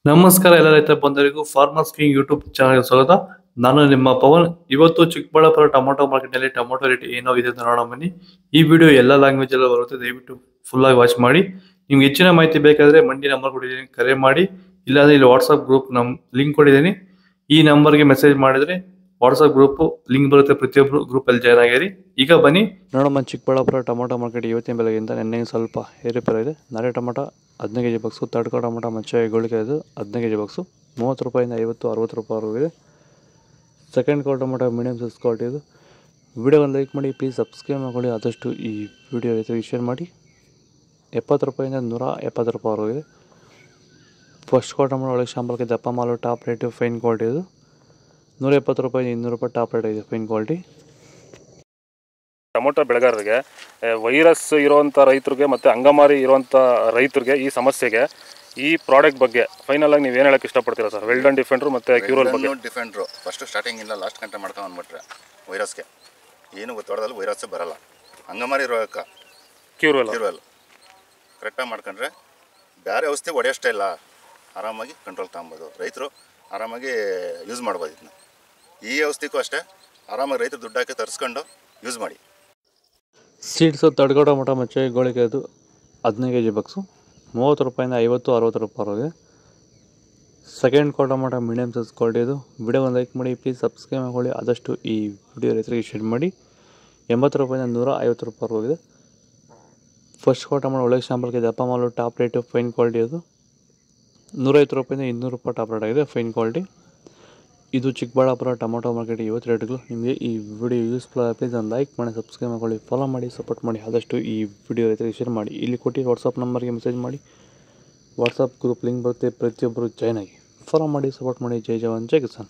ನಮಸ್ಕಾರ ಎಲ್ಲ ರೈತ ಬಂಧುಗಳಿಗೂ ಫಾರ್ಮರ್ಸ್ ಕಿಂಗ್ ಯೂಟ್ಯೂಬ್ ಚಾನಲ್ಗೆ ಸ್ವಾಗತ. ನಾನು ನಿಮ್ಮ ಪವನ್. ಇವತ್ತು ಚಿಕ್ಕಬಳ್ಳಾಪುರ ಟೊಮೊಟೊ ಮಾರ್ಕೆಟ್ ನಲ್ಲಿ ಟೊಮೊಟೊ ರೇಟ್ ಏನೋ ಇದೆ ಅಂತ ನೋಡೋಣ ಬನ್ನಿ. ಈ ವಿಡಿಯೋ ಎಲ್ಲ ಲ್ಯಾಂಗ್ವೇಜ್ ಎಲ್ಲ ಬರುತ್ತೆ, ದಯವಿಟ್ಟು ಫುಲ್ ಆಗಿ ವಾಚ್ ಮಾಡಿ. ನಿಮ್ಗೆ ಹೆಚ್ಚಿನ ಮಾಹಿತಿ ಬೇಕಾದ್ರೆ ಮಂಡಿ ನಂಬರ್ ಕೊಟ್ಟಿದ್ದೀನಿ, ಕರೆ ಮಾಡಿ. ಇಲ್ಲಾಂದ್ರೆ ಇಲ್ಲಿ ವಾಟ್ಸ್ಆಪ್ ಗ್ರೂಪ್ ಲಿಂಕ್ ಕೊಟ್ಟಿದ್ದೀನಿ, ಈ ನಂಬರ್ಗೆ ಮೆಸೇಜ್ ಮಾಡಿದ್ರೆ ವಾಟ್ಸ್ಆಪ್ ಗ್ರೂಪ್ ಲಿಂಕ್ ಬರುತ್ತೆ, ಪ್ರತಿಯೊಬ್ಬರು ಗ್ರೂಪ್ ಅಲ್ಲಿ ಜಾಯ್ನ್ ಆಗಿರಿ. ಈಗ ಬನ್ನಿ ನೋಡಮ್ಮ. ಚಿಕ್ಕಬಳ್ಳಾಪುರ ಟೊಮೊಟೊ ಮಾರ್ಕೆಟ್ ಇವತ್ತಿನ ಬೆಲೆಗಿಂತ ನಿನ್ನೆ ಸ್ವಲ್ಪ ಏರುಪೇರು ಇದೆ. ನಾಳೆ ಟೊಮೊಟೊ 15 ಕೆಜಿ ಬಾಕ್ಸು, ತಡ್ಕೋ ಟೊಮೊಟೊ ಮಚ್ಚೆ ಗೋಳಿಕೆ ಇದು 15 ಕೆಜಿ ಬಾಕ್ಸು 30 ರೂಪಾಯಿಂದ 50-60 ರೂಪಾಯಿವರೆಗೂ ಇದೆ. ಸೆಕೆಂಡ್ ಕ್ವಾಲ್ tomato medium size quality video. ವಿಡಿಯೋ ಒಂದು ಲೈಕ್ ಮಾಡಿ, ಪ್ಲೀಸ್ ಸಬ್ಸ್ಕ್ರೈಬ್ ಮಾಡ್ಕೊಳ್ಳಿ, ಆದಷ್ಟು ಈ ವಿಡಿಯೋ ರೈತರಿಗೆ ಶೇರ್ ಮಾಡಿ. 70 ರೂಪಾಯಿಂದ 170 ರೂಪಾಯಿವರೆಗೂ ಇದೆ. ಫಸ್ಟ್ ಕ್ವಾಲ್ ಟೊಮೊಟೊ ಒಳಗೆ ಶಾಂಪಲ್ಗೆ ದಪ್ಪ ಮಾಲು, ಟಾಪ್ ರೇಟು, ಫೈನ್ ಕ್ವಾಲಿಟಿ ಇದು. 170 ರೂಪಾಯಿಂದ 200 ರೂಪಾಯಿ ಟಾಪ್ ರೇಟ್ ಇದೆ, ಫೈನ್ ಕ್ವಾಲಿಟಿ. ಟೊಮೊಟೊ ಬೆಳೆಗಾರರಿಗೆ, ವೈರಸ್ ಇರುವಂಥ ರೈತರಿಗೆ ಮತ್ತು ಅಂಗಮಾರಿ ಇರುವಂಥ ರೈತರಿಗೆ ಈ ಸಮಸ್ಯೆಗೆ ಈ ಪ್ರಾಡಕ್ಟ್ ಬಗ್ಗೆ ಫೈನಲ್ ಆಗಿ ನೀವು ಏನು ಹೇಳಕ್ಕೆ ಇಷ್ಟಪಡ್ತೀರಾ ಸರ್? ವೆಲ್ಡನ್ ಡಿಫೆಂಡ್ರು ಮತ್ತು ಕ್ಯೂರಲ್ ಬಗ್ಗೆ. ಡಿಫೆಂಡ್ರು ಫಸ್ಟ್ ಸ್ಟಾರ್ಟಿಂಗ್ ಇಲ್ಲ, ಲಾಸ್ಟ್ ಗಂಟೆ ಮಾಡ್ಕೊಂಡು ಬಂದ್ಬಿಟ್ರೆ ವೈರಸ್ಗೆ ಏನು ಗೊತ್ತಾಡೋದಲ್ಲ, ವೈರಸ್ ಬರಲ್ಲ. ಅಂಗಮಾರಿ ರೋಗಕ್ಕೆ ಕ್ಯೂರಲ್ ಕರೆಕ್ಟಾಗಿ ಮಾಡ್ಕೊಂಡ್ರೆ ಬೇರೆ ಔಷಧಿ ಹೊಡೆಯೋಷ್ಟೇ ಇಲ್ಲ, ಆರಾಮಾಗಿ ಕಂಟ್ರೋಲ್ ತಗೊಬೋದು. ರೈತರು ಆರಾಮಾಗಿ ಯೂಸ್ ಮಾಡ್ಬೋದು. ಇದನ್ನ ಈ ಔಷಧಿಗೂ ಅಷ್ಟೇ ಆರಾಮಾಗಿ ರೈತರು ದುಡ್ಡು ಹಾಕಿ ತರಿಸ್ಕೊಂಡು ಯೂಸ್ ಮಾಡಿ. ಸೀಡ್ಸು ತಡ್ಕೋ ಟೊಮೊಟೊ ಮಚ್ಚೆ ಗೋಳಿಕೆ ಇದು 15 ಕೆಜಿ ಬಾಕ್ಸು 30 ರೂಪಾಯಿಂದ 50-60 ರೂಪಾಯಿವರೆಗೆ. ಸೆಕೆಂಡ್ ಕ್ವಾಲ್ tomato medium size quality video. ವಿಡಿಯೋ ಒಂದು ಲೈಕ್ ಮಾಡಿ, ಪ್ಲೀಸ್ ಸಬ್ಸ್ಕ್ರೈಬ್ ಮಾಡ್ಕೊಳ್ಳಿ, ಆದಷ್ಟು ಈ ವಿಡಿಯೋ ರೈತರಿಗೆ ಶೇರ್ ಮಾಡಿ. 80 ರೂಪಾಯಿಂದ 150 ರೂಪಾಯಿವರೆಗಿದೆ. ಫಸ್ಟ್ ಕ್ವಾಲ್ ಟೊಮೊಟೊ ಒಳ್ಳೆ ಶಾಂಪಲ್ಗೆ ದಪ್ಪ ಮಾಲು, ಟಾಪ್ ರೇಟು, ಫೈನ್ ಕ್ವಾಲಿಟಿ ಇದು. 150 ರೂಪಾಯಿಂದ 200 ರೂಪಾಯಿ ಟಾಪ್ ರೇಟ್ ಆಗಿದೆ, ಫೈನ್ ಕ್ವಾಲಿಟಿ. ಇದು ಚಿಕ್ಕಬಳ್ಳಾಪುರ ಟೊಮೊಟೊ ಮಾರ್ಕೆಟ್ ಇವತ್ತು ರೇಟ್ಗಳು. ನಿಮಗೆ ಈ ವಿಡಿಯೋ ಯೂಸ್ಫುಲ್ ಆಗಿ ಪ್ಲೀಸ್ ಒಂದು ಲೈಕ್ ಮಾಡಿ, ಸಬ್ಸ್ಕ್ರೈಬ್ ಮಾಡ್ಕೊಳ್ಳಿ, ಫಾಲೋ ಮಾಡಿ, ಸಪೋರ್ಟ್ ಮಾಡಿ, ಆದಷ್ಟು ಈ ವಿಡಿಯೋ ರೈತರಿಗೆ ಶೇರ್ ಮಾಡಿ. ಇಲ್ಲಿ ಕೊಟ್ಟು ವಾಟ್ಸಪ್ ನಂಬರ್ಗೆ ಮೆಸೇಜ್ ಮಾಡಿ, ವಾಟ್ಸಪ್ ಗ್ರೂಪ್ ಲಿಂಕ್ ಬರುತ್ತೆ, ಪ್ರತಿಯೊಬ್ಬರು ಜಾಯ್ನ್ ಆಗಿ ಫಾಲೋ ಮಾಡಿ, ಸಪೋರ್ಟ್ ಮಾಡಿ. ಜೈ ಜವಾನ್ ಜೈ ಕಿಸಾನ್.